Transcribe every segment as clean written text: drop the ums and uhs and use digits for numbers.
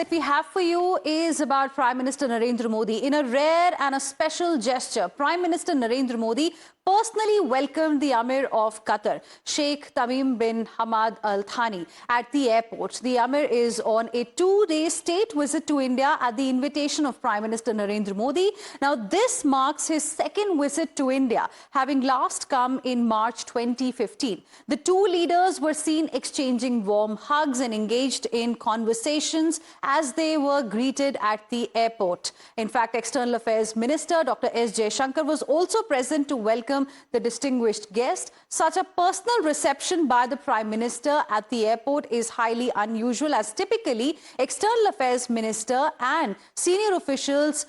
that we have for you is about Prime Minister Narendra Modi. In a rare and a special gesture, Prime Minister Narendra Modi personally welcomed the Amir of Qatar, Sheikh Tamim bin Hamad Al Thani, at the airport. The Amir is on a two-day state visit to India at the invitation of Prime Minister Narendra Modi. Now, this marks his second visit to India, having last come in March 2015. The two leaders were seen exchanging warm hugs and engaged in conversations as they were greeted at the airport. In fact, External Affairs Minister Dr. S. Jaishankar was also present to welcome the distinguished guest. Such a personal reception by the Prime Minister at the airport is highly unusual, as typically External Affairs Minister and senior officials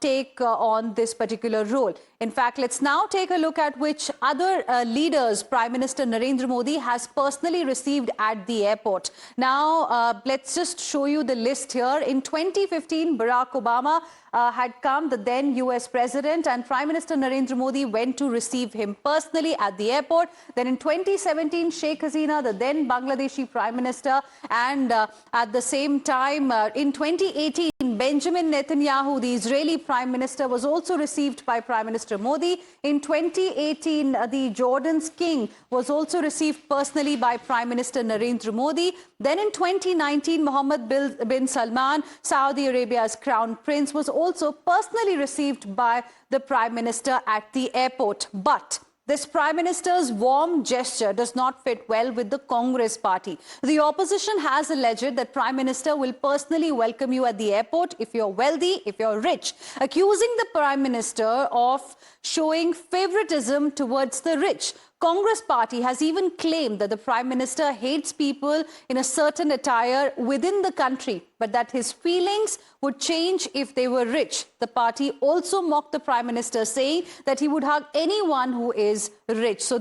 take on this particular role. In fact, let's now take a look at which other leaders Prime Minister Narendra Modi has personally received at the airport. Now, let's just show you the list here. In 2015, Barack Obama had come, the then US President, and Prime Minister Narendra Modi went to receive him personally at the airport. Then in 2017, Sheikh Hasina, the then Bangladeshi Prime Minister, and at the same time, in 2018, Benjamin Netanyahu, the Israeli Prime Minister, was also received by Prime Minister Modi. In 2018, the Jordan's king was also received personally by Prime Minister Narendra Modi. Then in 2019, Mohammed bin Salman, Saudi Arabia's crown prince, was also personally received by the Prime Minister at the airport. But this Prime Minister's warm gesture does not fit well with the Congress party. The opposition has alleged that Prime Minister will personally welcome you at the airport if you're wealthy, if you're rich, accusing the Prime Minister of showing favoritism towards the rich. Congress party has even claimed that the Prime Minister hates people in a certain attire within the country, but that his feelings would change if they were rich. The party also mocked the Prime Minister, saying that he would hug anyone who is rich. So